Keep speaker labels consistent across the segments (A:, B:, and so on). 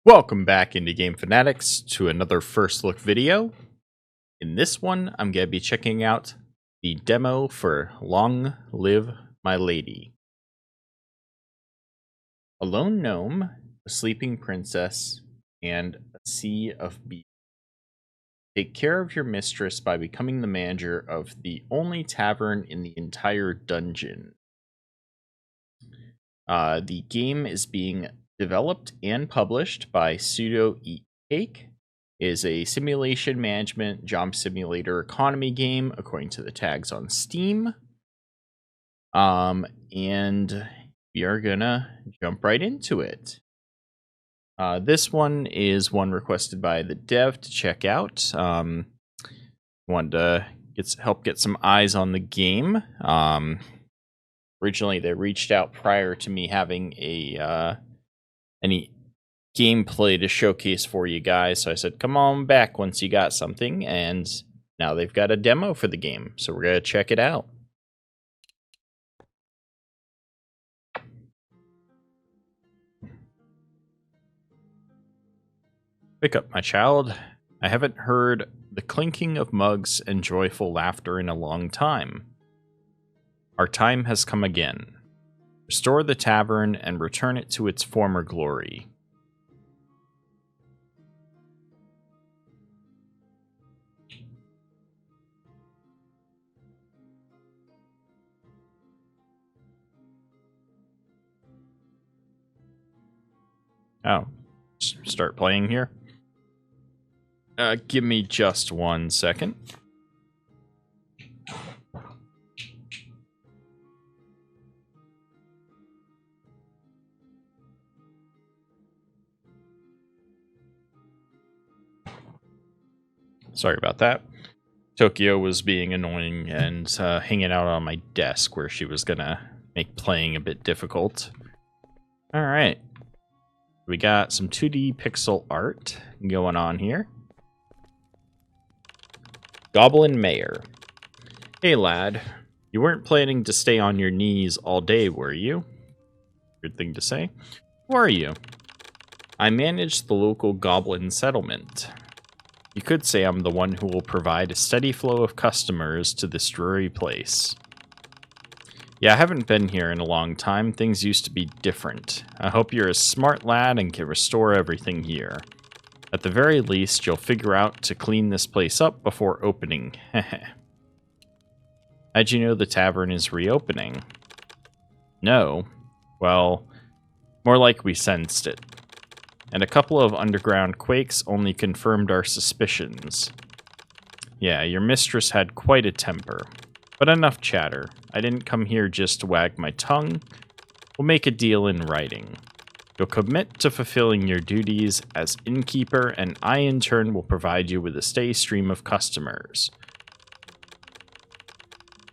A: Welcome back into Game Fanatics to another first look video. In this one, I'm going to be checking out the demo for Long Live My Lady. A lone gnome, a sleeping princess, and a sea of beasts. Take care of your mistress by becoming the manager of the only tavern in the entire dungeon. The game is being developed and published by Pseudo Eat Cake. It is a simulation management job simulator economy game according to the tags on Steam. And we are gonna jump right into it. This one is one requested by the dev to check out. Wanted to help get some eyes on the game. Originally, they reached out prior to me having any gameplay to showcase for you guys, so I said, come on back once you got something, and now they've got a demo for the game, so we're gonna check it out. Pick up, my child. I haven't heard the clinking of mugs and joyful laughter in a long time. Our time has come again. Restore the tavern and return it to its former glory. Oh, start playing here? Give me just 1 second. Sorry about that. Tokyo was being annoying and hanging out on my desk where she was gonna make playing a bit difficult. Alright. We got some 2D pixel art going on here. Goblin Mayor. Hey lad, you weren't planning to stay on your knees all day, were you? Weird thing to say. Who are you? I manage the local goblin settlement. You could say I'm the one who will provide a steady flow of customers to this dreary place. Yeah, I haven't been here in a long time. Things used to be different. I hope you're a smart lad and can restore everything here. At the very least, you'll figure out to clean this place up before opening. How'd you know the tavern is reopening? No. Well, more like we sensed it. And a couple of underground quakes only confirmed our suspicions. Yeah, your mistress had quite a temper. But enough chatter. I didn't come here just to wag my tongue. We'll make a deal in writing. You'll commit to fulfilling your duties as innkeeper, and I in turn will provide you with a steady stream of customers.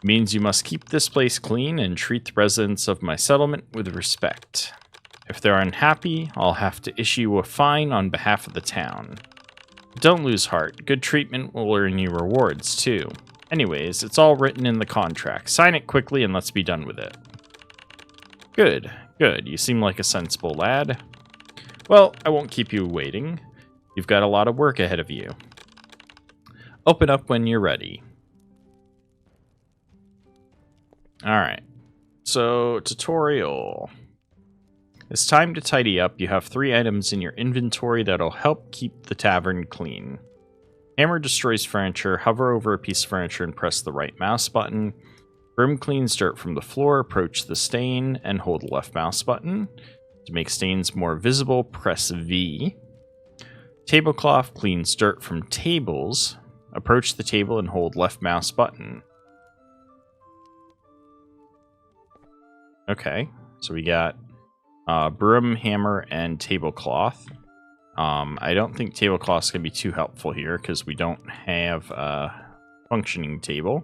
A: Means you must keep this place clean and treat the residents of my settlement with respect. If they're unhappy, I'll have to issue a fine on behalf of the town. But don't lose heart. Good treatment will earn you rewards, too. Anyways, it's all written in the contract. Sign it quickly and let's be done with it. Good, good. You seem like a sensible lad. Well, I won't keep you waiting. You've got a lot of work ahead of you. Open up when you're ready. Alright. So, tutorial. It's time to tidy up. You have 3 items in your inventory that'll help keep the tavern clean. Hammer destroys furniture. Hover over a piece of furniture and press the right mouse button. Broom cleans dirt from the floor. Approach the stain and hold the left mouse button. To make stains more visible, press V. Tablecloth cleans dirt from tables. Approach the table and hold left mouse button. Okay, so we got broom, hammer, and tablecloth. I don't think tablecloth's going to be too helpful here because we don't have a functioning table.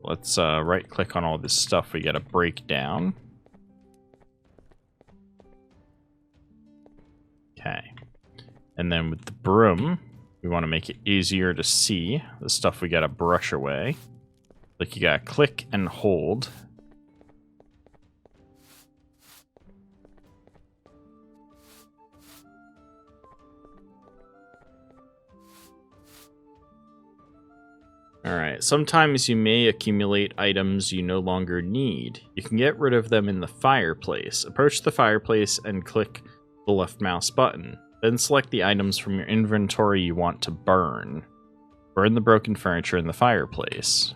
A: Let's right-click on all this stuff we got to break down. Okay. And then with the broom, we want to make it easier to see the stuff we got to brush away. Like you got to click and hold. Alright, sometimes you may accumulate items you no longer need. You can get rid of them in the fireplace. Approach the fireplace and click the left mouse button. Then select the items from your inventory you want to burn. Burn the broken furniture in the fireplace.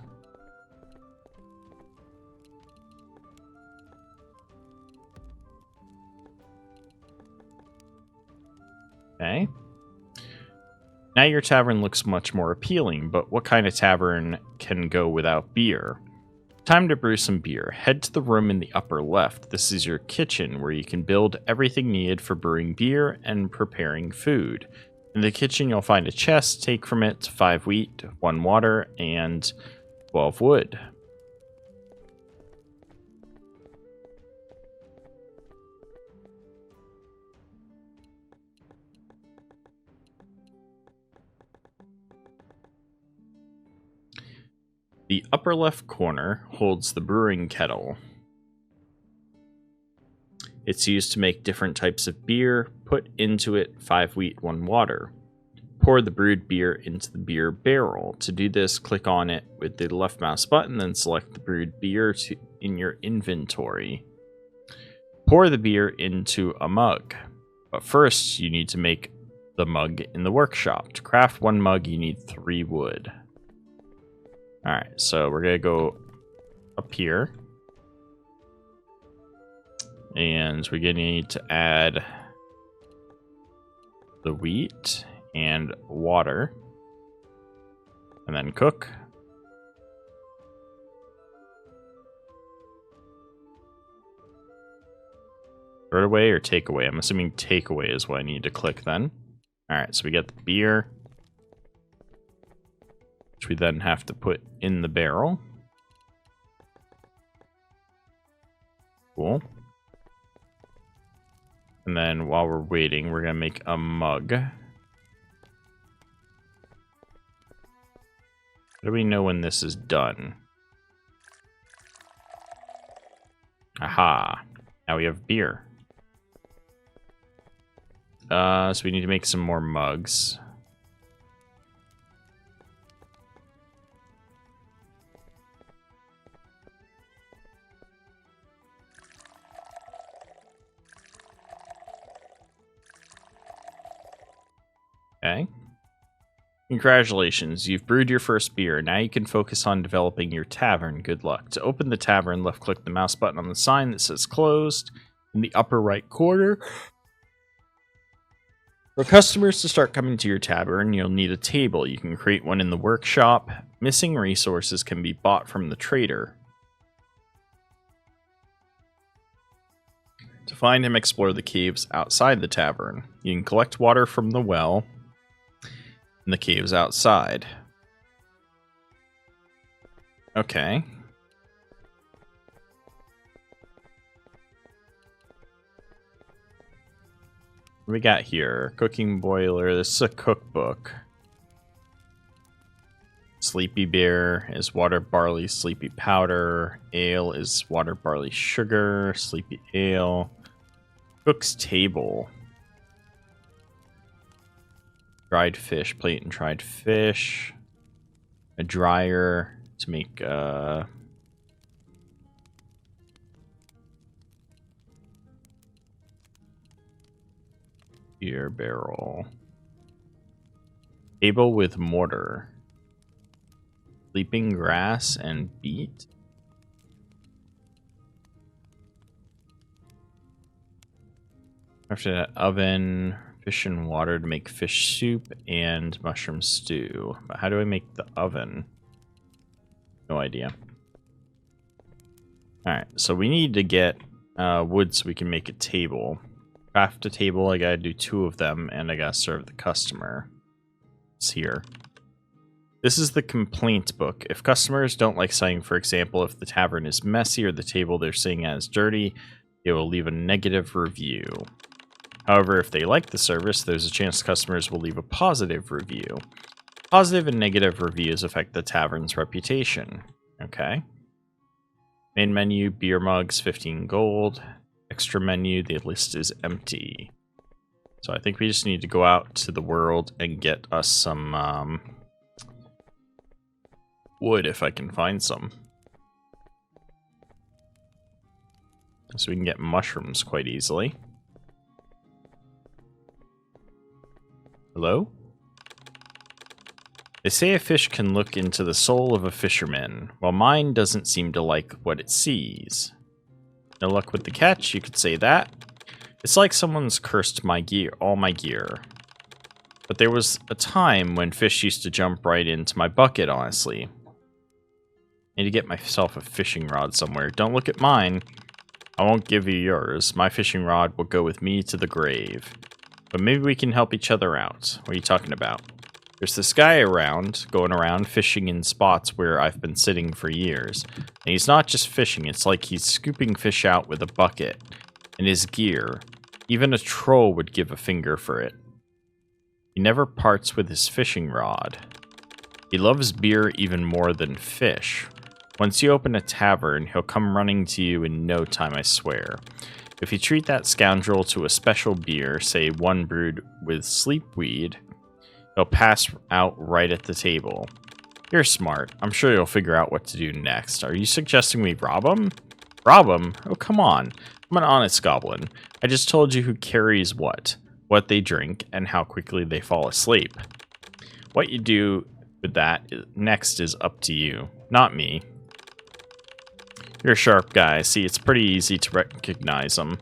A: Okay. Now your tavern looks much more appealing, but what kind of tavern can go without beer? Time to brew some beer. Head to the room in the upper left. This is your kitchen, where you can build everything needed for brewing beer and preparing food. In the kitchen, you'll find a chest. Take from it 5 wheat, 1 water, and 12 wood. The upper left corner holds the brewing kettle. It's used to make different types of beer. Put into it 5 wheat, 1 water. Pour the brewed beer into the beer barrel. To do this, click on it with the left mouse button, then select the brewed beer in your inventory. Pour the beer into a mug. But first, you need to make the mug in the workshop. To craft 1 mug, you need 3 wood. Alright, so we're going to go up here. And we're going to need to add the wheat and water. And then cook. Throw it away or take away? I'm assuming take away is what I need to click then. Alright, so we get the beer, which we then have to put in the barrel. Cool. And then while we're waiting, we're going to make a mug. How do we know when this is done? Aha. Now we have beer. So we need to make some more mugs. Okay. Congratulations, you've brewed your first beer. Now you can focus on developing your tavern. Good luck. To open the tavern, left-click the mouse button on the sign that says closed in the upper right corner. For customers to start coming to your tavern, you'll need a table. You can create one in the workshop. Missing resources can be bought from the trader. To find him, explore the caves outside the tavern. You can collect water from the well in the caves outside. Okay. What do we got here? Cooking boiler. This is a cookbook. Sleepy beer is water, barley, sleepy powder. Ale is water, barley, sugar. Sleepy ale. Cook's table. Dried fish, plate and dried fish. A dryer to make beer barrel. Table with mortar. Sleeping grass and beet. After that, oven. Fish and water to make fish soup and mushroom stew. But how do I make the oven? No idea. Alright, so we need to get wood so we can make a table. Craft a table, I gotta do 2 of them, and I gotta serve the customer. It's here. This is the complaint book. If customers don't like something, for example, if the tavern is messy or the table they're sitting at is dirty, they will leave a negative review. However, if they like the service, there's a chance customers will leave a positive review. Positive and negative reviews affect the tavern's reputation. Okay. Main menu, beer mugs, 15 gold. Extra menu, the list is empty. So I think we just need to go out to the world and get us some wood if I can find some. So we can get mushrooms quite easily. Hello? They say a fish can look into the soul of a fisherman, while mine doesn't seem to like what it sees. No luck with the catch, you could say that. It's like someone's cursed my gear, all my gear. But there was a time when fish used to jump right into my bucket, honestly. Need to get myself a fishing rod somewhere. Don't look at mine. I won't give you yours. My fishing rod will go with me to the grave. But maybe we can help each other out. What are you talking about? There's this guy going around fishing in spots where I've been sitting for years. And he's not just fishing, it's like he's scooping fish out with a bucket. And his gear. Even a troll would give a finger for it. He never parts with his fishing rod. He loves beer even more than fish. Once you open a tavern, he'll come running to you in no time, I swear. If you treat that scoundrel to a special beer, say one brewed with sleepweed, he'll pass out right at the table. You're smart. I'm sure you'll figure out what to do next. Are you suggesting we rob him? Rob him? Oh, come on. I'm an honest goblin. I just told you who carries what they drink, and how quickly they fall asleep. What you do with that next is up to you, not me. You're a sharp guy. See, it's pretty easy to recognize him.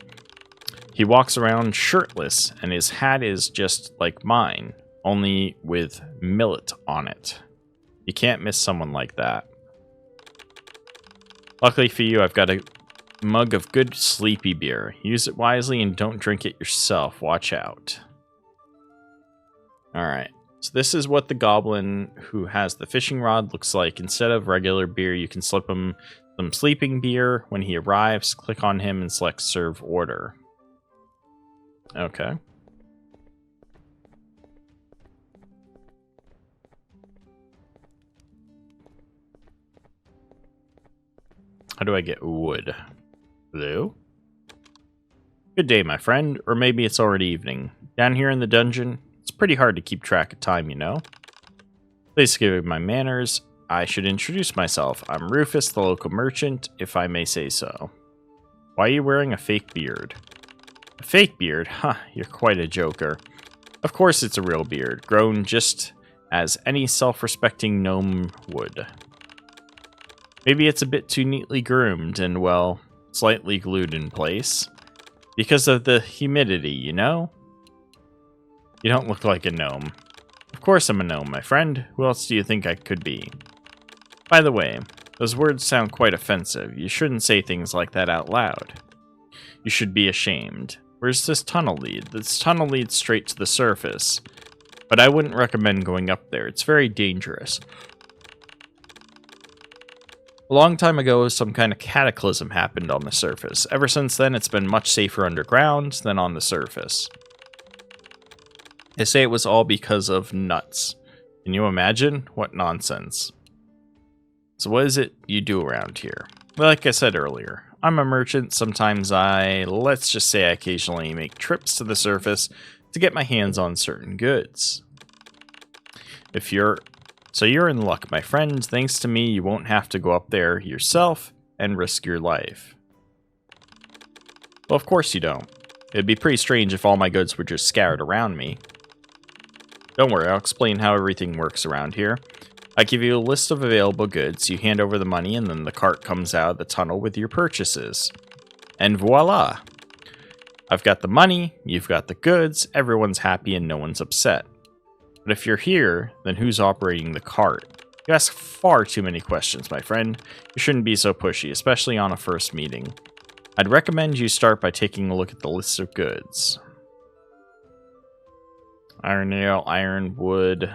A: He walks around shirtless, and his hat is just like mine, only with millet on it. You can't miss someone like that. Luckily for you, I've got a mug of good sleepy beer. Use it wisely and don't drink it yourself. Watch out. Alright, so this is what the goblin who has the fishing rod looks like. Instead of regular beer, you can slip him some sleeping beer. When he arrives, click on him and select serve order. Okay. How do I get wood? Hello? Good day, my friend. Or maybe it's already evening. Down here in the dungeon, it's pretty hard to keep track of time, you know? Please forgive my manners. I should introduce myself. I'm Rufus, the local merchant, if I may say so. Why are you wearing a fake beard? A fake beard? Huh, you're quite a joker. Of course it's a real beard, grown just as any self-respecting gnome would. Maybe it's a bit too neatly groomed and, well, slightly glued in place. Because of the humidity, you know? You don't look like a gnome. Of course I'm a gnome, my friend. Who else do you think I could be? By the way, those words sound quite offensive. You shouldn't say things like that out loud. You should be ashamed. Where's this tunnel lead? This tunnel leads straight to the surface. But I wouldn't recommend going up there. It's very dangerous. A long time ago, some kind of cataclysm happened on the surface. Ever since then, it's been much safer underground than on the surface. They say it was all because of nuts. Can you imagine? What nonsense. So what is it you do around here? Well, like I said earlier, I'm a merchant. Sometimes let's just say I occasionally make trips to the surface to get my hands on certain goods. So you're in luck, my friend. Thanks to me, you won't have to go up there yourself and risk your life. Well, of course you don't. It'd be pretty strange if all my goods were just scattered around me. Don't worry, I'll explain how everything works around here. I give you a list of available goods, you hand over the money, and then the cart comes out of the tunnel with your purchases. And voila! I've got the money, you've got the goods, everyone's happy and no one's upset. But if you're here, then who's operating the cart? You ask far too many questions, my friend. You shouldn't be so pushy, especially on a first meeting. I'd recommend you start by taking a look at the list of goods. Iron nail, iron, wood,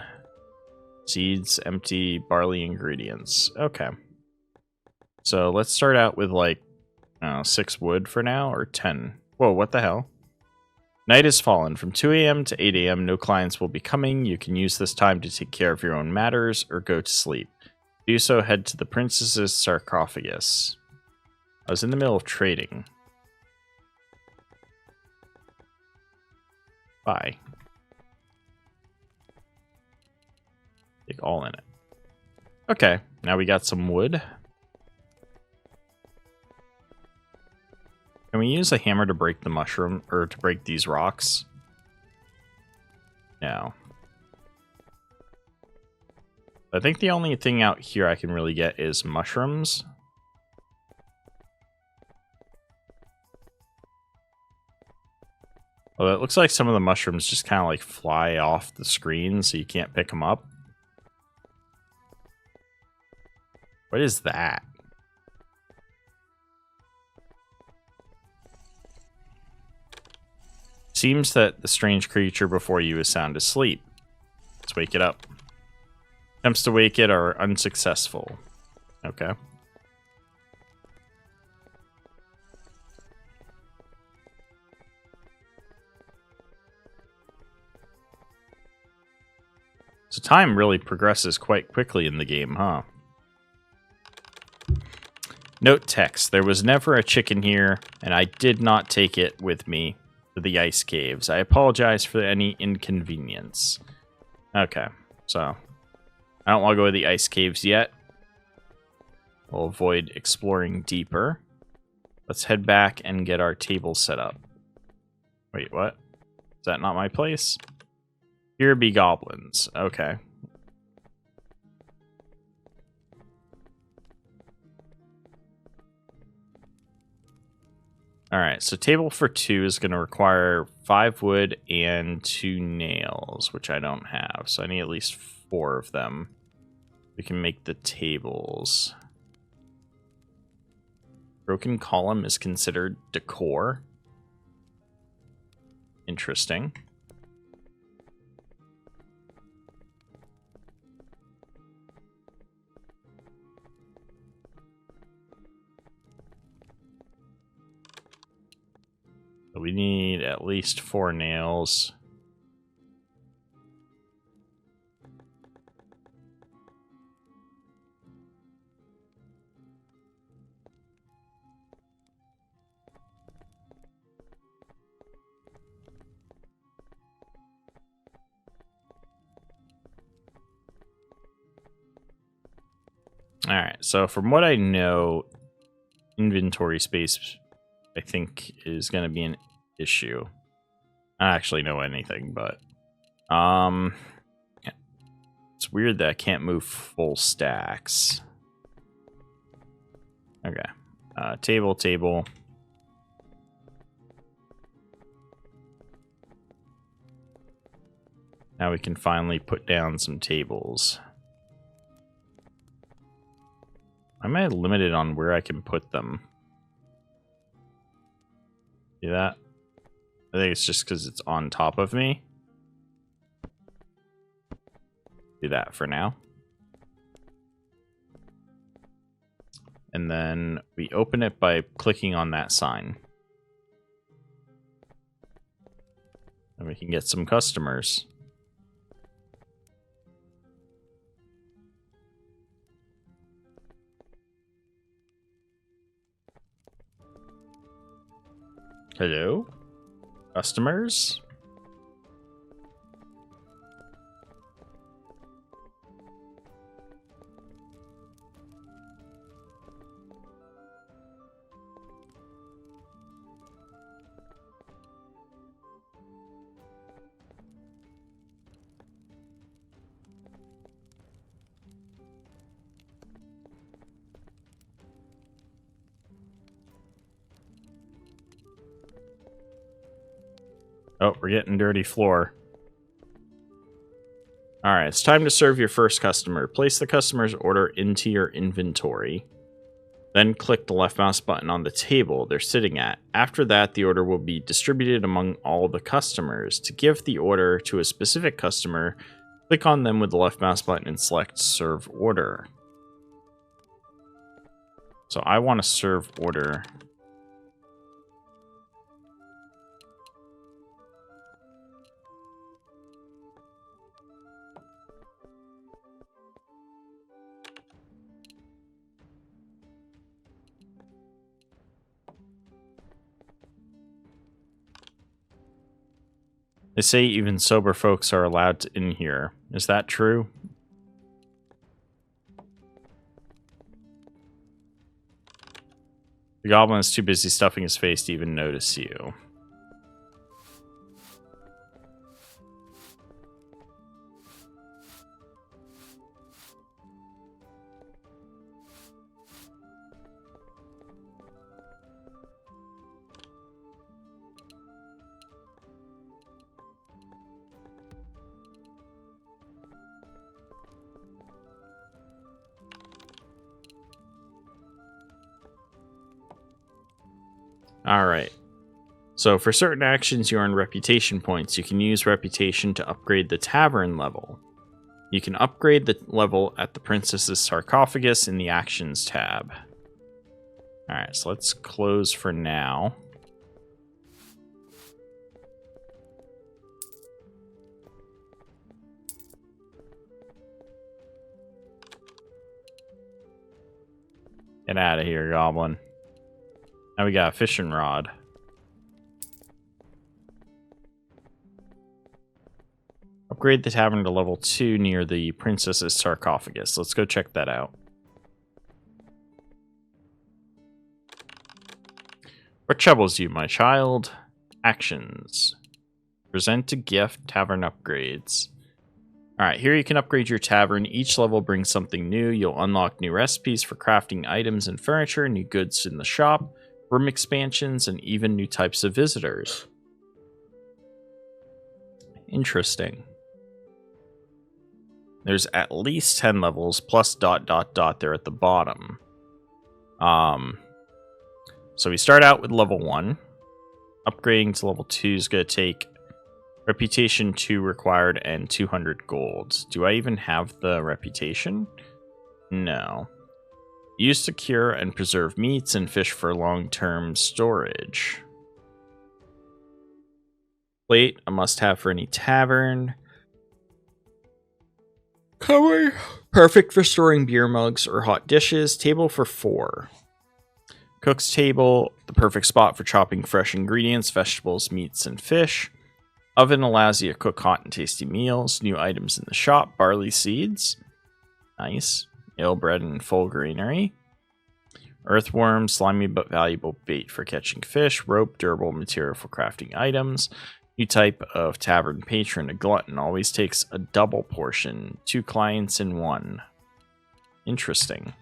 A: seeds, empty, barley ingredients. Okay. So let's start out with like, 6 wood for now, or 10. Whoa, what the hell? Night has fallen. From 2 a.m. to 8 a.m., no clients will be coming. You can use this time to take care of your own matters or go to sleep. To do so, head to the princess's sarcophagus. I was in the middle of trading. Bye. Take all in it. Okay, now we got some wood. Can we use a hammer to break the mushroom, or to break these rocks? No. I think the only thing out here I can really get is mushrooms. Well, it looks like some of the mushrooms just kind of like fly off the screen, so you can't pick them up. What is that? Seems that the strange creature before you is sound asleep. Let's wake it up. Attempts to wake it are unsuccessful. Okay. So time really progresses quite quickly in the game, huh? Note text. There was never a chicken here, and I did not take it with me to the ice caves. I apologize for any inconvenience. Okay, so I don't want to go to the ice caves yet. We'll avoid exploring deeper. Let's head back and get our table set up. Wait, what? Is that not my place? Here be goblins. Okay. Alright, so table for 2 is going to require 5 wood and 2 nails, which I don't have. So I need at least 4 of them. We can make the tables. Broken column is considered decor. Interesting. So we need at least 4 nails. Alright, so from what I know, inventory space, I think, is going to be an issue. I don't actually know anything, but... it's weird that I can't move full stacks. Okay. Table. Now we can finally put down some tables. Am I limited on where I can put them? See that? I think it's just because it's on top of me. Do that for now. And then we open it by clicking on that sign. And we can get some customers. Hello? Customers? Oh, we're getting dirty floor. Alright, it's time to serve your first customer. Place the customer's order into your inventory. Then click the left mouse button on the table they're sitting at. After that, the order will be distributed among all the customers. To give the order to a specific customer, click on them with the left mouse button and select Serve Order. So I want to serve order. They say even sober folks are allowed in here. Is that true? The goblin is too busy stuffing his face to even notice you. Alright. So for certain actions you earn reputation points. You can use reputation to upgrade the tavern level. You can upgrade the level at the princess's sarcophagus in the actions tab. Alright, so let's close for now. Get out of here, goblin. Now we got a fishing rod. Upgrade the tavern to level 2 near the princess's sarcophagus. Let's go check that out. What troubles you, my child? Actions. Present a gift, tavern upgrades. Alright, here you can upgrade your tavern. Each level brings something new. You'll unlock new recipes for crafting items and furniture, new goods in the shop, room expansions, and even new types of visitors. Interesting. There's at least 10 levels plus ... there at the bottom. So we start out with level 1. Upgrading to level 2 is going to take reputation 2 required and 200 gold. Do I even have the reputation? No. Used to cure and preserve meats and fish for long-term storage. Plate, a must-have for any tavern. Cover, perfect for storing beer mugs or hot dishes. Table for 4. Cook's table, the perfect spot for chopping fresh ingredients, vegetables, meats, and fish. Oven allows you to cook hot and tasty meals. New items in the shop, barley seeds. Nice. Ale bread and full granary. Earthworm, slimy but valuable bait for catching fish. Rope, durable material for crafting items. New type of tavern patron, a glutton, always takes a double portion. 2 clients in 1. Interesting.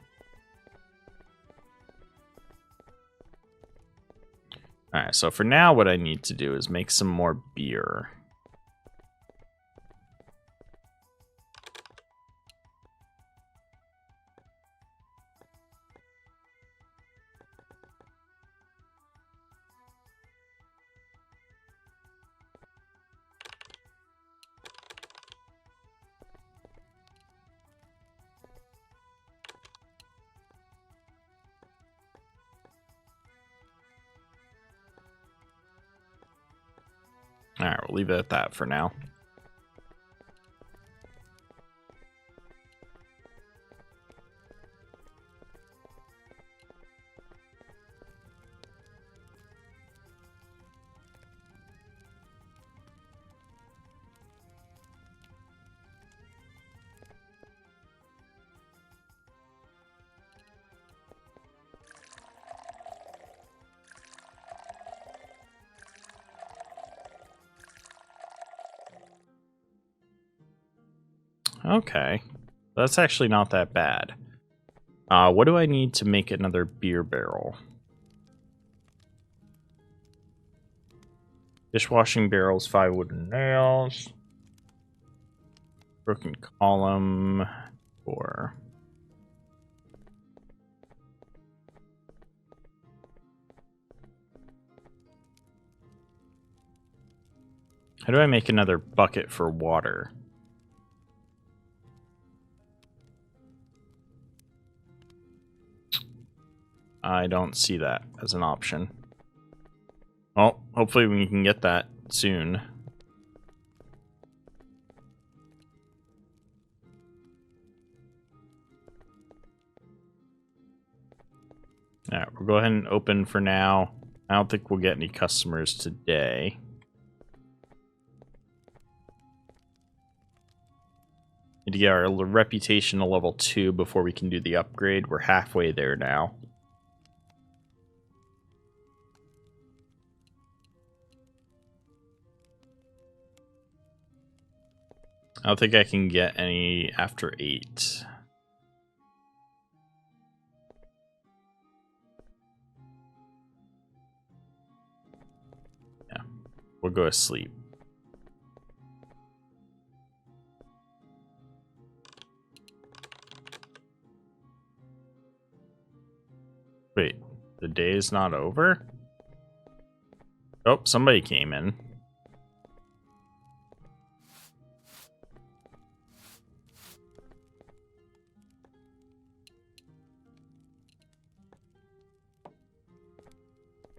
A: Alright, so for now what I need to do is make some more beer. Alright, we'll leave it at that for now. Okay. That's actually not that bad. What do I need to make another beer barrel? Dishwashing barrels, 5 wooden nails. Broken column, 4. How do I make another bucket for water? I don't see that as an option. Well, hopefully we can get that soon. Alright, we'll go ahead and open for now. I don't think we'll get any customers today. Need to get our reputation to level 2 before we can do the upgrade. We're halfway there now. I don't think I can get any after 8. Yeah, we'll go to sleep. Wait, the day is not over? Oh, somebody came in.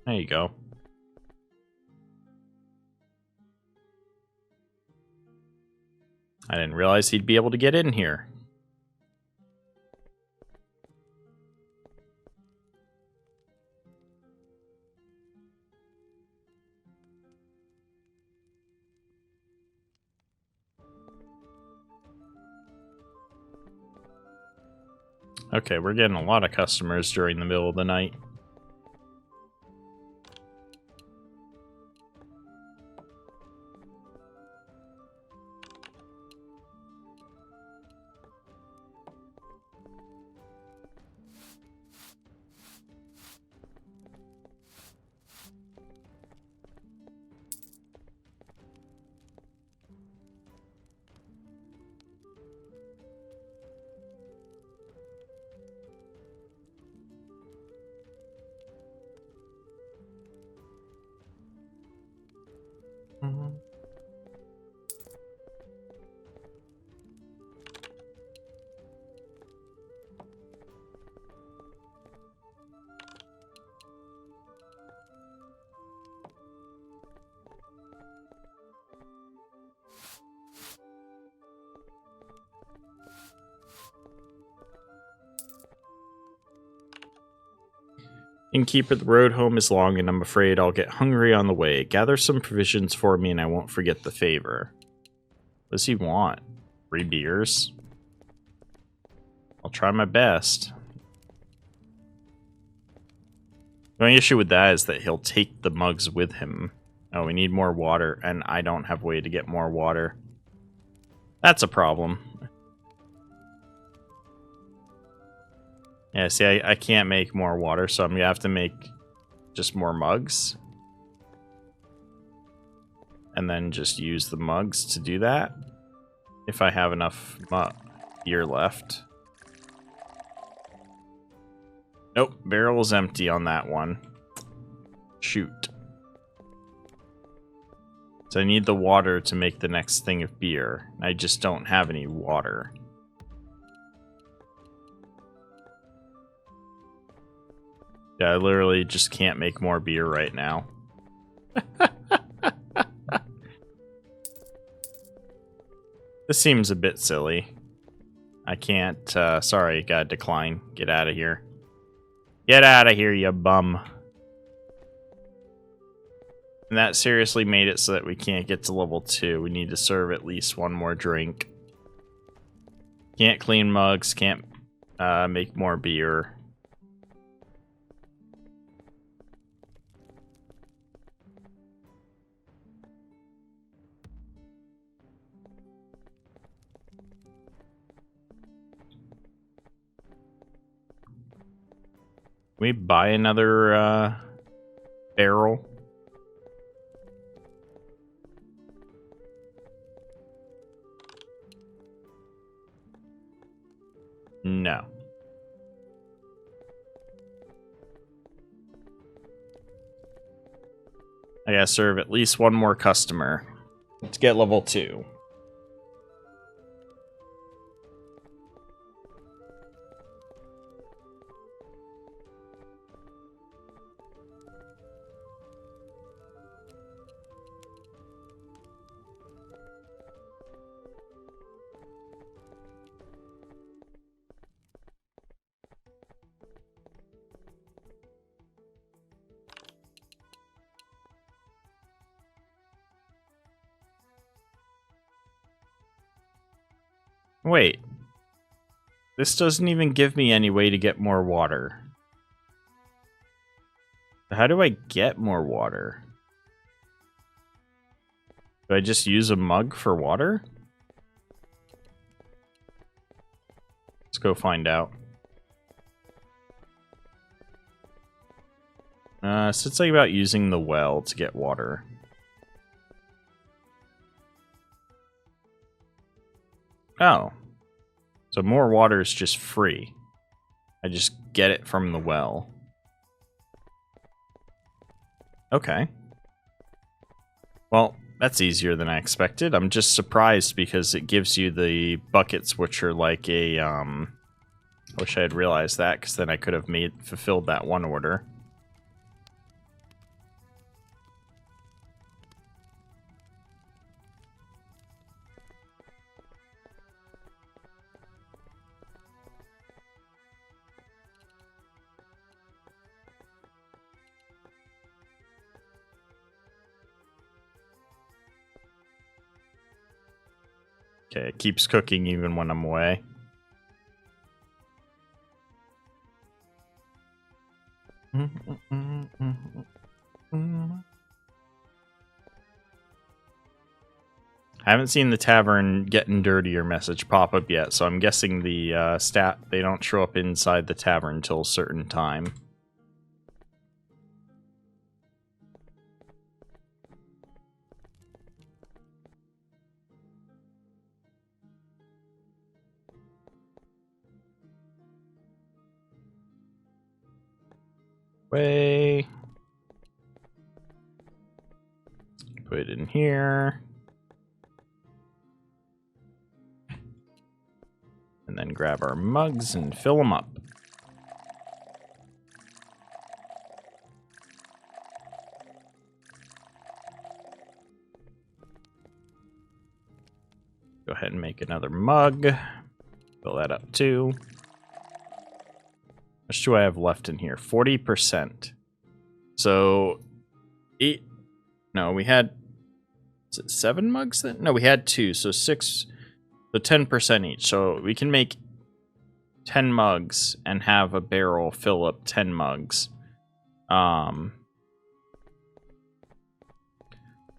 A: There you go. I didn't realize he'd be able to get in here. Okay, we're getting a lot of customers during the middle of the night. Innkeeper, the road home is long and I'm afraid I'll get hungry on the way. Gather some provisions for me and I won't forget the favor. What does he want? 3 beers? I'll try my best. The only issue with that is that he'll take the mugs with him. Oh, we need more water, and I don't have a way to get more water. That's a problem. Yeah, see, I can't make more water, so I'm gonna have to make just more mugs. And then just use the mugs to do that. If I have enough beer left. Nope, barrel's empty on that one. Shoot. So I need the water to make the next thing of beer. I just don't have any water. Yeah, I literally just can't make more beer right now. This seems a bit silly. I can't, sorry, gotta decline. Get out of here. Get out of here, you bum. And that seriously made it so that we can't get to level 2. We need to serve at least one more drink. Can't clean mugs, can't make more beer. Can we buy another barrel? No. I gotta serve at least one more customer to get level 2. Wait. This doesn't even give me any way to get more water. How do I get more water? Do I just use a mug for water? Let's go find out. So it's like about using the well to get water. Oh. So more water is just free. I just get it from the well. Okay. Well, that's easier than I expected. I'm just surprised because it gives you the buckets, which are like a, I wish I had realized that, because then I could have fulfilled that one order. Okay, it keeps cooking even when I'm away. I haven't seen the tavern getting dirtier message pop up yet, so I'm guessing the they don't show up inside the tavern until a certain time. Way. Put it in here. And then grab our mugs and fill them up. Go ahead and make another mug. Fill that up too. How much do I have left in here? 40%. So, no, we had, is it 7 mugs then? No, we had 2, so 6, so 10% each. So we can make 10 mugs and have a barrel fill up 10 mugs.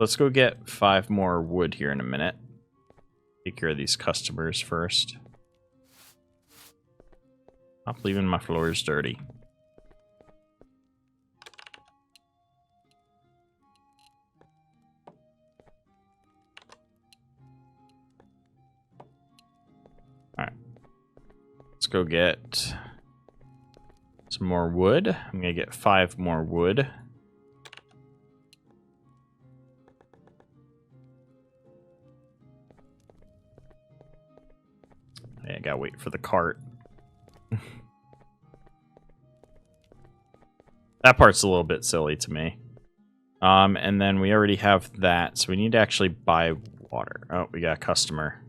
A: Let's go get 5 more wood here in a minute. Take care of these customers first. Stop leaving my floors dirty. Alright. Let's go get some more wood. I'm gonna get 5 more wood. Yeah, I gotta wait for the cart. That part's a little bit silly to me. And then we already have that, so we need to actually buy water. Oh, we got a customer.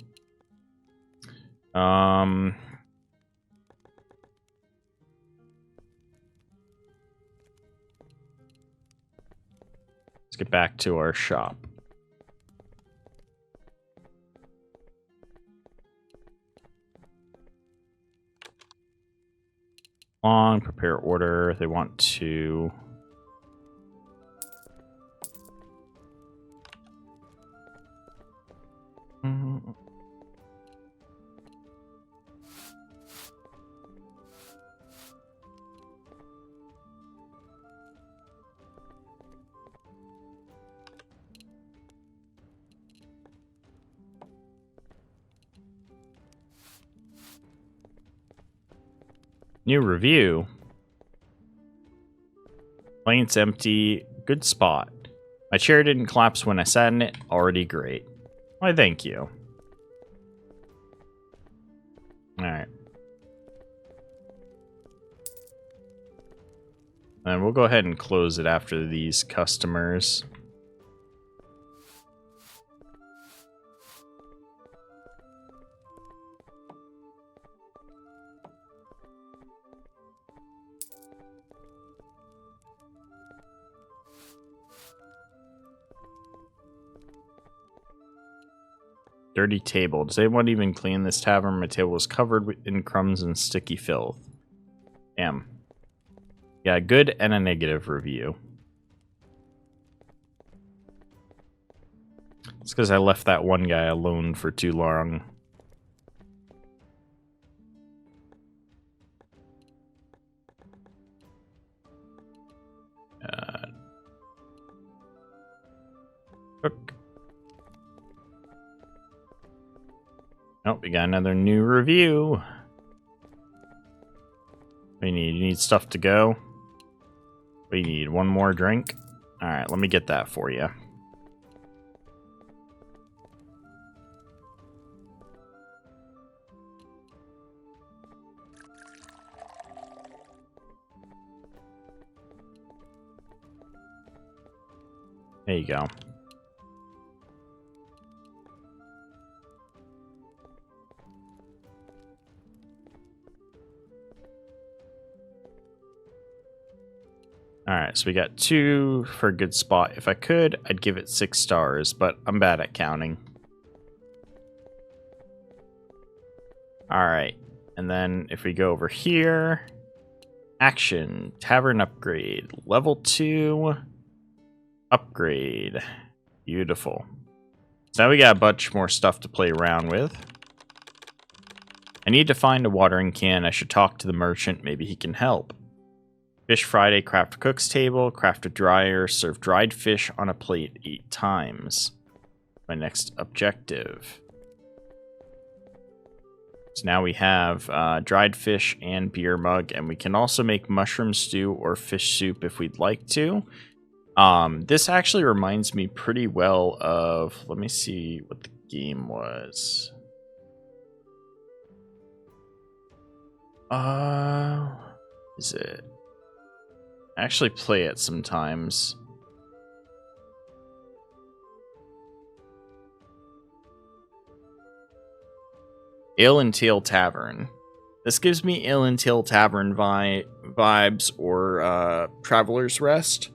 A: Let's get back to our shop. Long, prepare order. They want to... New review. Plane's empty. Good spot. My chair didn't collapse when I sat in it. Already great. Why, thank you. Alright. And we'll go ahead and close it after these customers. Dirty table. Does anyone even clean this tavern? My table was covered in crumbs and sticky filth. Damn. Yeah, a good and a negative review. It's because I left that one guy alone for too long. Cook. Oh, we got another new review. We need stuff to go. We need one more drink. Alright, let me get that for you. There you go. Alright, so we got 2 for a good spot. If I could, I'd give it 6 stars, but I'm bad at counting. Alright, and then if we go over here, action, tavern upgrade, level 2, upgrade. Beautiful. So now we got a bunch more stuff to play around with. I need to find a watering can. I should talk to the merchant. Maybe he can help. Fish Friday, craft a cook's table, craft a dryer, serve dried fish on a plate 8 times. My next objective. So now we have dried fish and beer mug, and we can also make mushroom stew or fish soup if we'd like to. This actually reminds me pretty well of, let me see what the game was. Is it? I actually play it sometimes. Ale and Tail Tavern. This gives me Ale and Tail Tavern vibes or Traveler's Rest.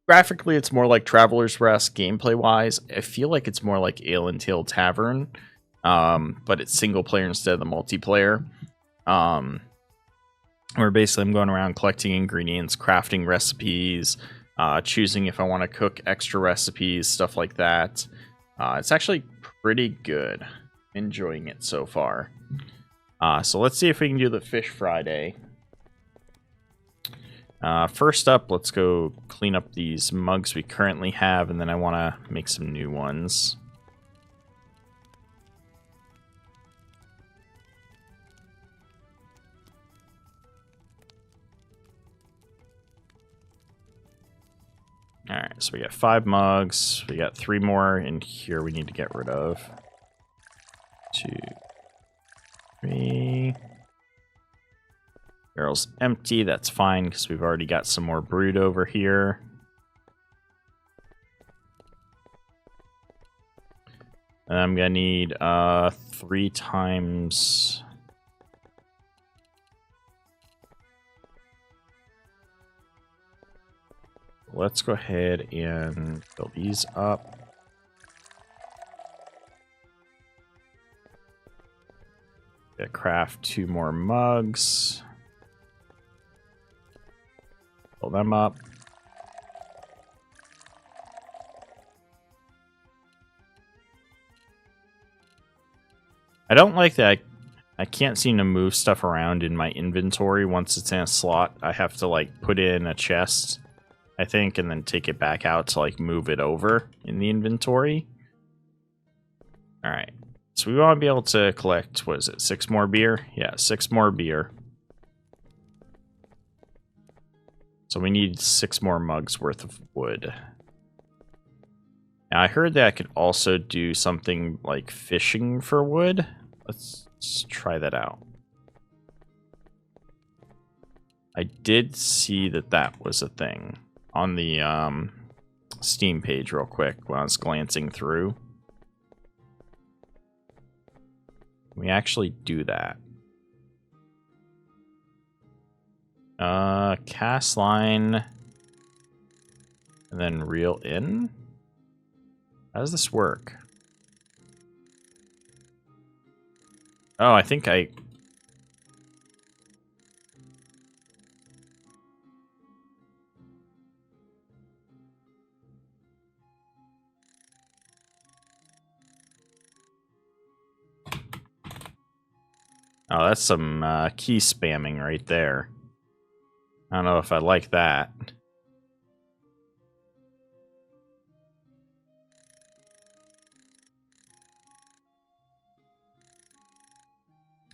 A: Graphically, it's more like Traveler's Rest. Gameplay-wise, I feel like it's more like Ale and Tail Tavern, but it's single player instead of the multiplayer. Where basically I'm going around collecting ingredients, crafting recipes, choosing if I want to cook extra recipes, stuff like that. It's actually pretty good. Enjoying it so far. So let's see if we can do the Fish Friday. First up, let's go clean up these mugs we currently have, and then I want to make some new ones. Alright, so we got 5 mugs. We got 3 more in here we need to get rid of. 2, 3. Barrel's empty, that's fine, because we've already got some more brewed over here. And I'm gonna need 3 times... Let's go ahead and fill these up. Gotta craft 2 more mugs. Fill them up. I don't like that I can't seem to move stuff around in my inventory once it's in a slot. I have to like put it in a chest, I think, and then take it back out to like move it over in the inventory. Alright. So we want to be able to collect, what is it, 6 more beer? Yeah, 6 more beer. So we need 6 more mugs worth of wood. Now I heard that I could also do something like fishing for wood. Let's try that out. I did see that that was a thing on the Steam page real quick when I was glancing through. We actually do that. Cast line and then reel in. How does this work? Oh, I think I... Oh, that's some key spamming right there. I don't know if I like that.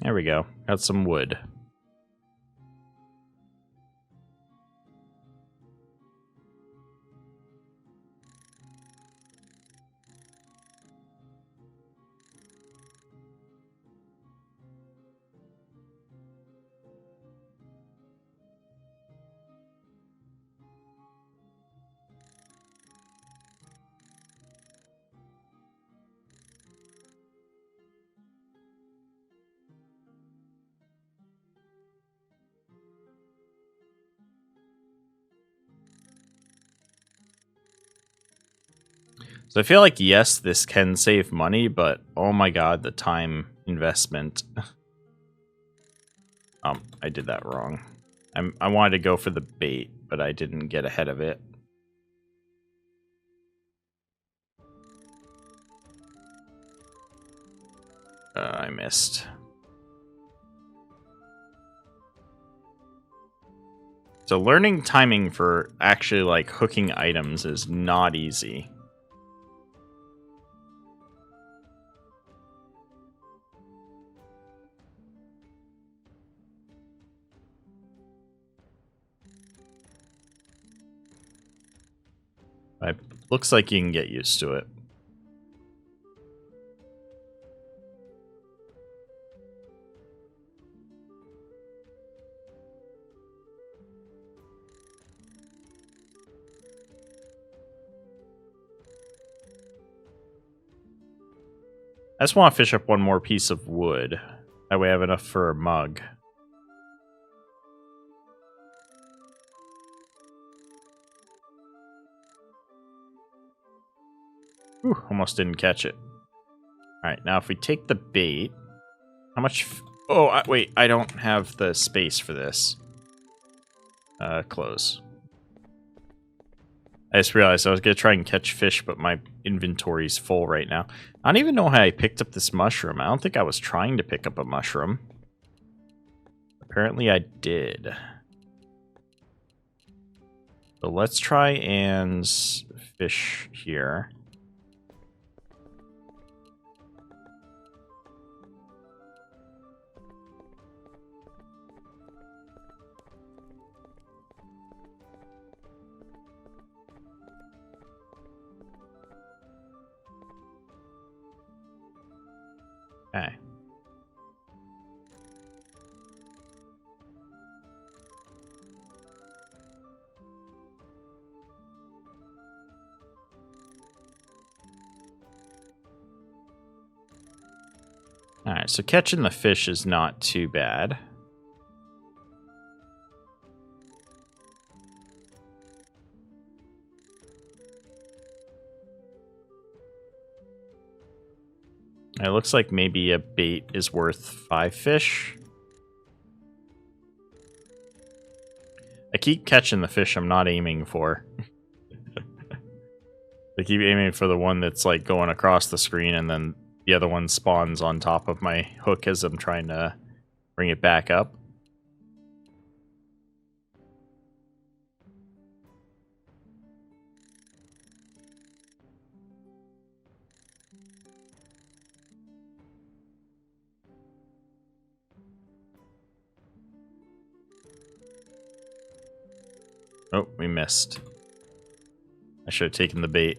A: There we go. Got some wood. So I feel like, yes, this can save money, but oh my god, the time investment. I did that wrong. I wanted to go for the bait, but I didn't get ahead of it. I missed. So learning timing for actually, like, hooking items is not easy. Looks like you can get used to it. I just want to fish up one more piece of wood. That way I have enough for a mug. Whew, almost didn't catch it. Alright, now if we take the bait... How much... Oh, wait, I don't have the space for this. Close. I just realized I was going to try and catch fish, but my inventory's full right now. I don't even know how I picked up this mushroom. I don't think I was trying to pick up a mushroom. Apparently I did. So let's try and fish here. Okay. Alright, so catching the fish is not too bad. It looks like maybe a bait is worth 5 fish. I keep catching the fish I'm not aiming for. I keep aiming for the one that's like going across the screen, and then the other one spawns on top of my hook as I'm trying to bring it back up. Oh, we missed. I should have taken the bait.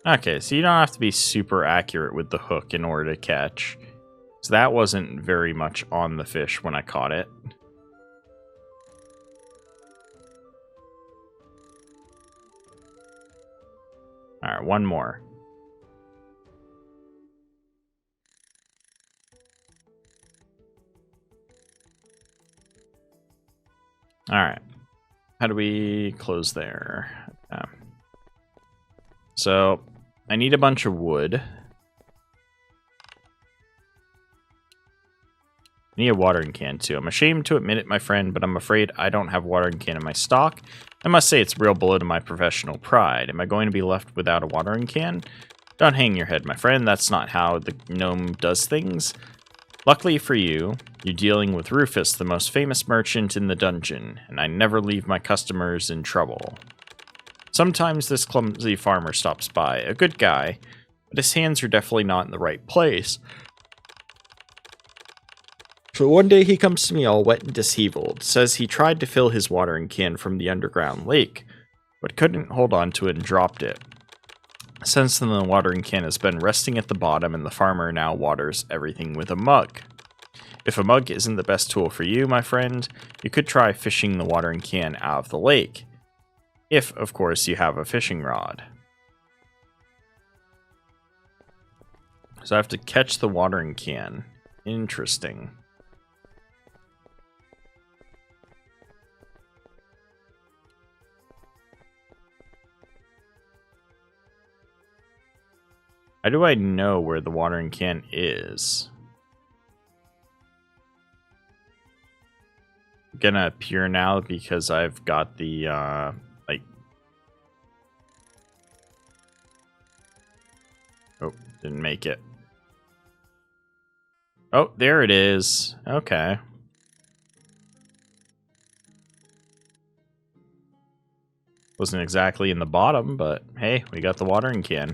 A: Okay, so you don't have to be super accurate with the hook in order to catch. So that wasn't very much on the fish when I caught it. Alright, one more. Alright. How do we close there? So, I need a bunch of wood. I need a watering can, too. I'm ashamed to admit it, my friend, but I'm afraid I don't have a watering can in my stock. I must say it's a real blow to my professional pride. Am I going to be left without a watering can? Don't hang your head, my friend. That's not how the gnome does things. Luckily for you, you're dealing with Rufus, the most famous merchant in the dungeon, and I never leave my customers in trouble. Sometimes this clumsy farmer stops by, a good guy, but his hands are definitely not in the right place. So one day he comes to me all wet and disheveled, says he tried to fill his watering can from the underground lake, but couldn't hold on to it and dropped it. Since then, the watering can has been resting at the bottom, and the farmer now waters everything with a mug. If a mug isn't the best tool for you, my friend, you could try fishing the watering can out of the lake. If, of course, you have a fishing rod. So I have to catch the watering can. Interesting. How do I know where the watering can is? Gonna appear now because I've got the like, oh, didn't make it. Oh, there it is. Okay. Wasn't exactly in the bottom, but hey, we got the watering can.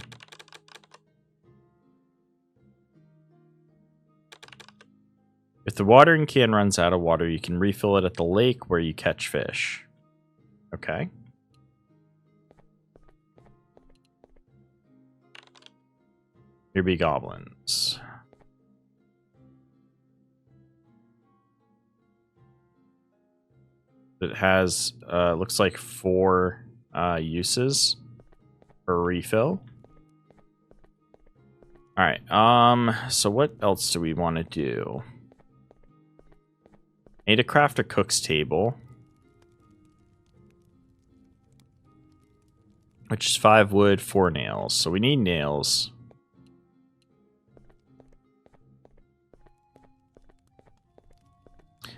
A: If the watering can runs out of water, you can refill it at the lake where you catch fish. Okay. Here be goblins. It has, looks like 4 uses for refill. Alright, so what else do we want to do? Need to craft a cook's table, which is 5 wood, 4 nails. So we need nails.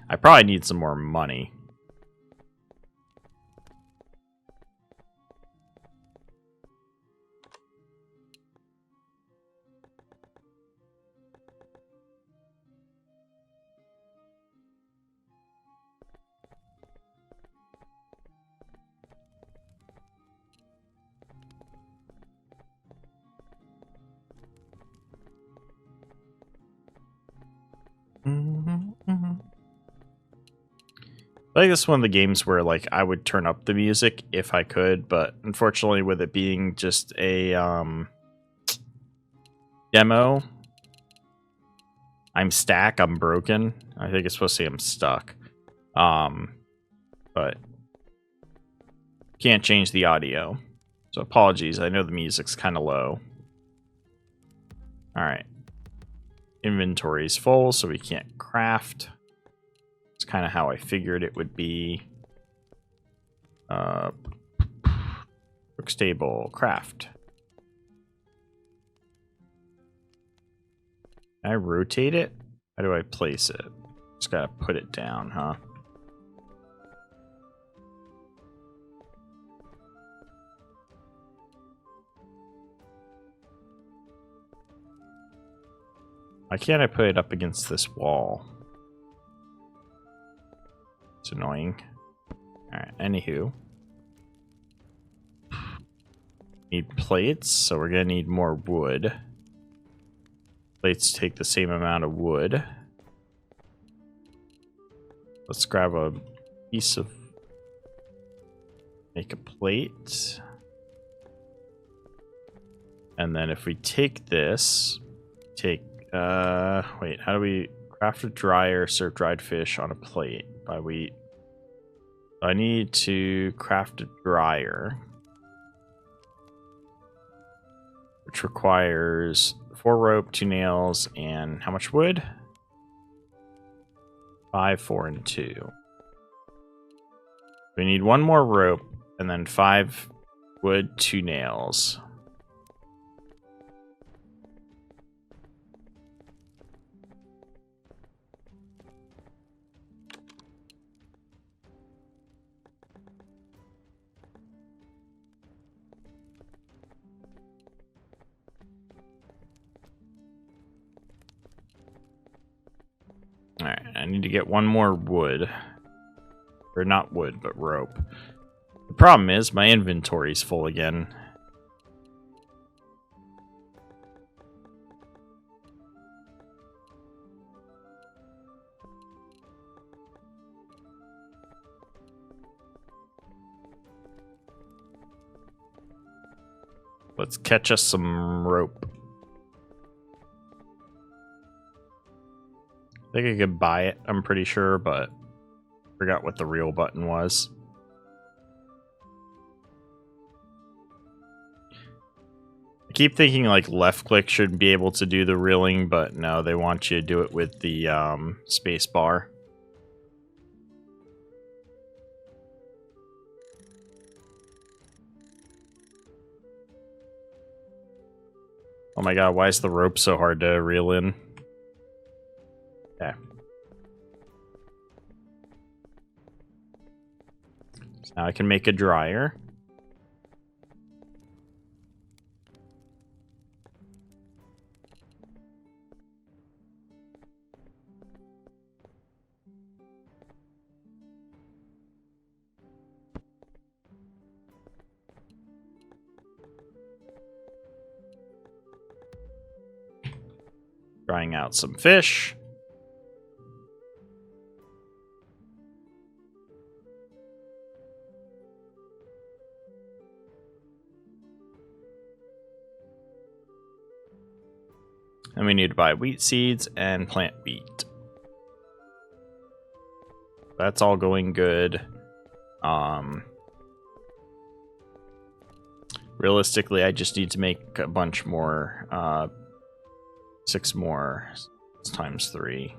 A: I probably need some more money. I think this is one of the games where, like, I would turn up the music if I could, but unfortunately, with it being just a demo, I'm broken. I think it's supposed to say I'm stuck. But can't change the audio. So apologies, I know the music's kind of low. Alright. Inventory's full, so we can't craft. It's kind of how I figured it would be. Cook's table, craft. Can I rotate it? How do I place it? Just gotta put it down, huh? Why can't I put it up against this wall? It's annoying. Alright, anywho. Need plates, so we're gonna need more wood. Plates take the same amount of wood. Let's grab a piece of... Make a plate. And then if we take this... Take... wait, how do we... Craft a dryer, serve dried fish on a plate. By wheat. I need to craft a dryer. Which requires 4 rope, 2 nails, and how much wood? 5, 4, and 2. We need 1 more rope, and then 5 wood, 2 nails. Alright, I need to get one more wood. Or not wood, but rope. The problem is my inventory's full again. Let's catch us some rope. I think I could buy it, I'm pretty sure, but forgot what the real button was. I keep thinking like left click should be able to do the reeling, but no, they want you to do it with the space bar. Oh my god, why is the rope so hard to reel in? Okay. So now I can make a dryer. Drying out some fish. And we need to buy wheat seeds and plant wheat. That's all going good. Realistically, I just need to make a bunch more, 6 more times 3.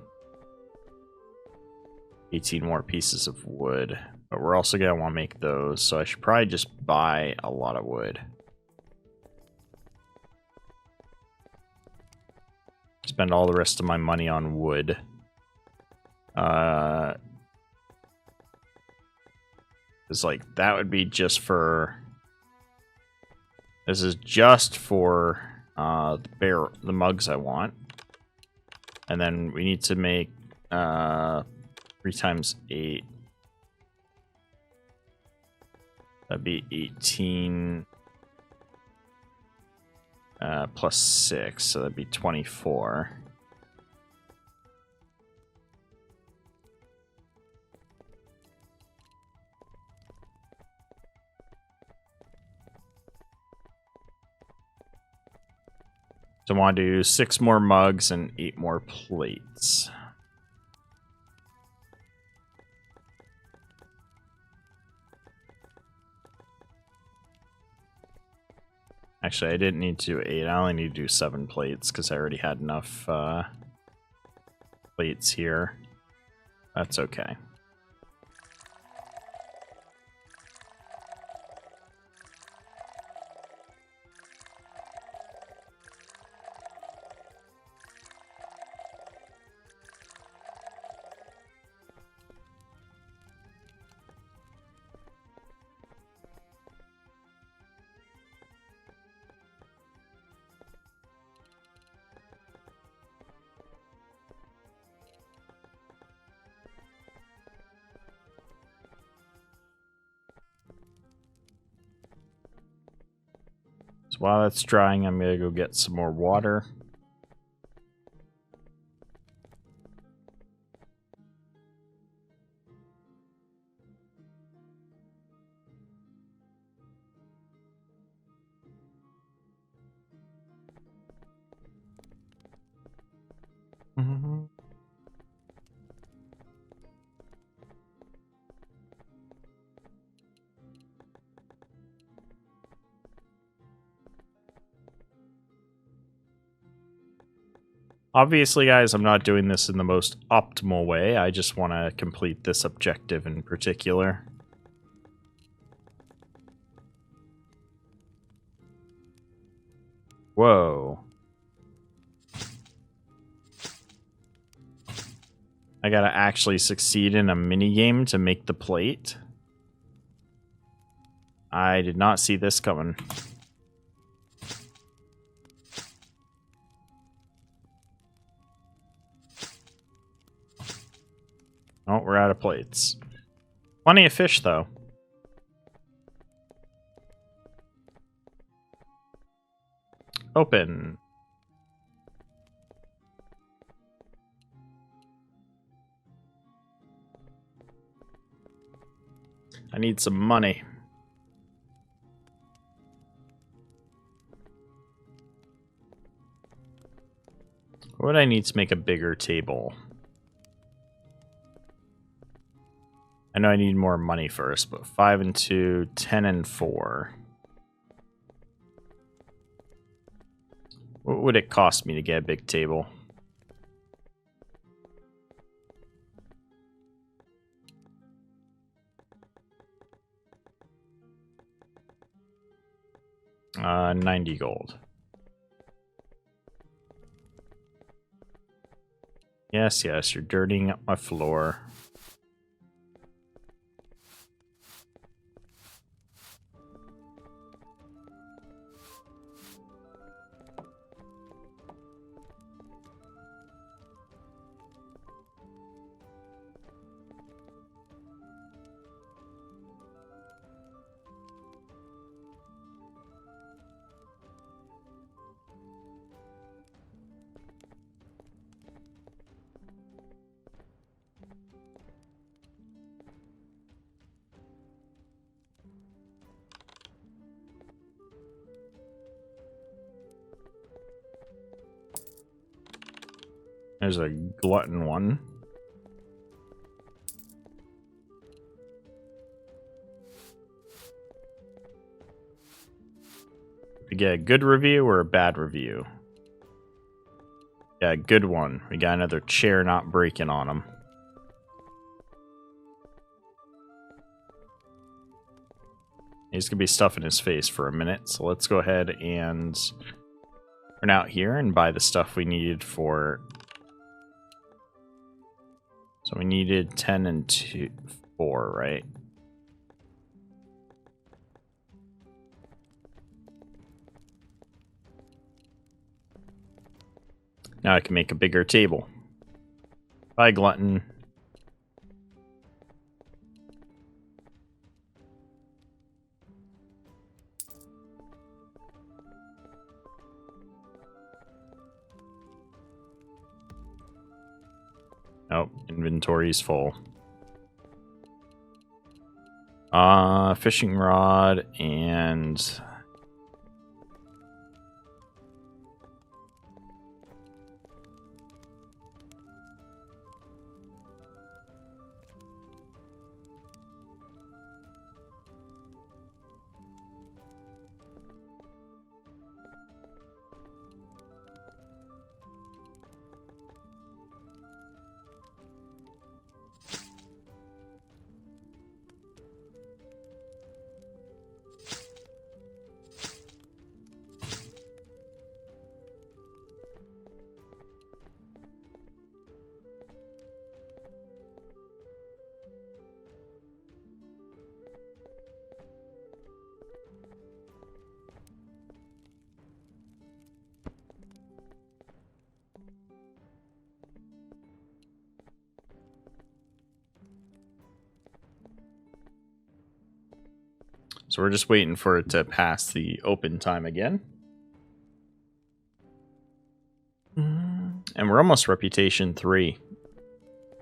A: 18 more pieces of wood. But we're also going to want to make those, so I should probably just buy a lot of wood. Spend all the rest of my money on wood. It's like, that would be just for... This is just for the mugs I want. And then we need to make 3 times 8. That'd be 18 plus 6, so that'd be 24. So I want to do 6 more mugs and 8 more plates. Actually, I didn't need to do 8. I only need to do 7 plates because I already had enough plates here. That's okay. So while that's drying, I'm going to go get some more water. Obviously, guys, I'm not doing this in the most optimal way. I just want to complete this objective in particular. Whoa. I gotta actually succeed in a minigame to make the plate. I did not see this coming. Oh, we're out of plates. Plenty of fish, though. Open. I need some money. What would I need to make a bigger table? I know I need more money first, but 5 and 2, 10 and 4. What would it cost me to get a big table? Uh, 90 gold. Yes, yes, you're dirtying up my floor. There's a glutton one. We get a good review or a bad review? Yeah, good one. We got another chair not breaking on him. He's gonna be stuffing his face for a minute, so let's go ahead and turn out here and buy the stuff we needed for. So we needed 10 and 4, right? Now I can make a bigger table. Bye, glutton. Nope, inventory's full. Fishing rod and so we're just waiting for it to pass the open time again. And we're almost reputation 3.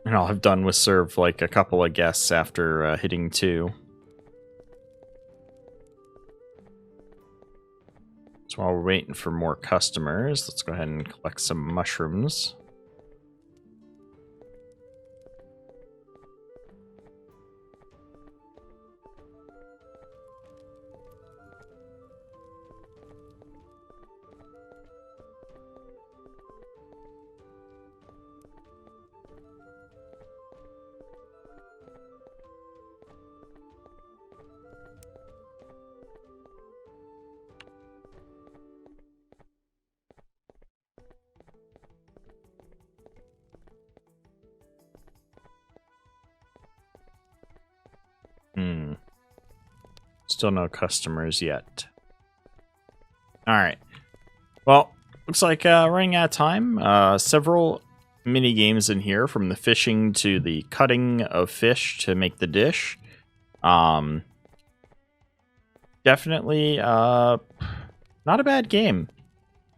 A: And I'll have done with serve like a couple of guests after hitting 2. So while we're waiting for more customers, let's go ahead and collect some mushrooms. Still no customers yet. Alright. Well, looks like running out of time. Several mini games in here, from the fishing to the cutting of fish to make the dish. Definitely not a bad game.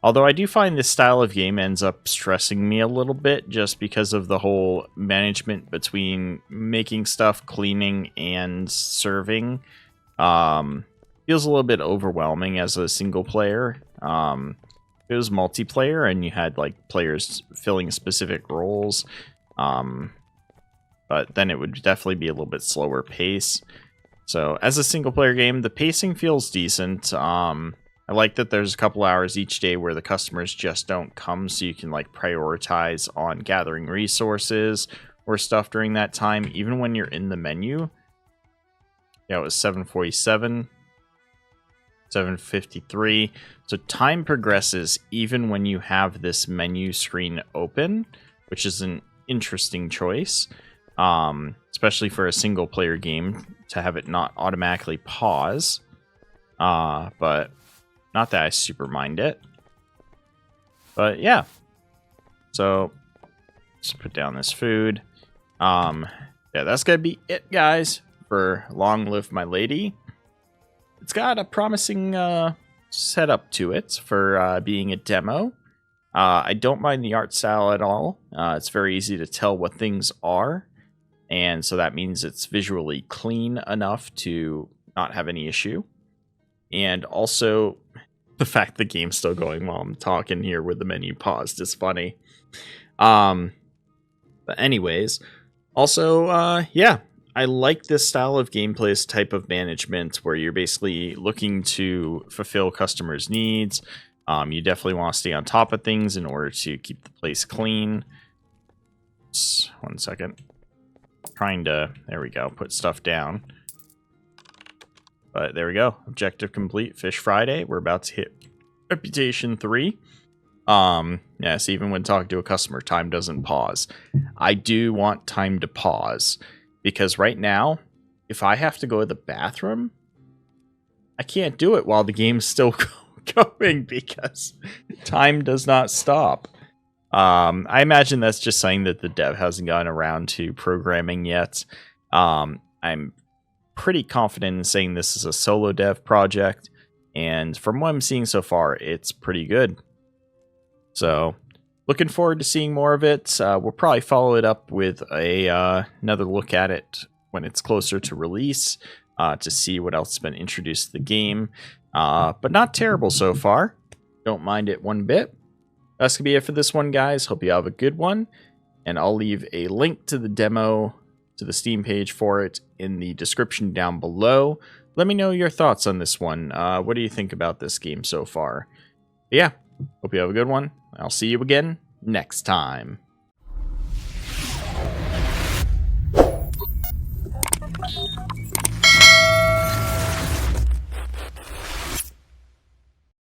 A: Although I do find this style of game ends up stressing me a little bit just because of the whole management between making stuff, cleaning, and serving. Feels a little bit overwhelming as a single player. It was multiplayer and you had like players filling specific roles. But then it would definitely be a little bit slower pace. So as a single player game, the pacing feels decent. I like that there's a couple hours each day where the customers just don't come, so you can like prioritize on gathering resources or stuff during that time, even when you're in the menu. Yeah, it was 7:47, 7:53. So time progresses even when you have this menu screen open, which is an interesting choice, especially for a single player game to have it not automatically pause. But not that I super mind it. But yeah. So let's put down this food. Yeah, that's gonna be it, guys, for Long Live My Lady. It's got a promising setup to it for being a demo. I don't mind the art style at all. It's very easy to tell what things are. And so that means it's visually clean enough to not have any issue. And also, the fact the game's still going while I'm talking here with the menu paused is funny. But anyways, also, yeah, I like this style of gameplay, this type of management where you're basically looking to fulfill customers' needs. You definitely want to stay on top of things in order to keep the place clean. One second. Trying to, there we go, put stuff down. But there we go. Objective complete. Fish Friday. We're about to hit Reputation 3. Yes, even when talking to a customer, time doesn't pause. I do want time to pause. Because right now, if I have to go to the bathroom, I can't do it while the game's still going because time does not stop. I imagine that's just something that the dev hasn't gotten around to programming yet. I'm pretty confident in saying this is a solo dev project, and from what I'm seeing so far, it's pretty good. So, looking forward to seeing more of it. We'll probably follow it up with another look at it when it's closer to release to see what else has been introduced to the game. But not terrible so far. Don't mind it one bit. That's going to be it for this one, guys. Hope you have a good one. And I'll leave a link to the demo, to the Steam page for it, in the description down below. Let me know your thoughts on this one. What do you think about this game so far? But yeah, hope you have a good one. I'll see you again next time.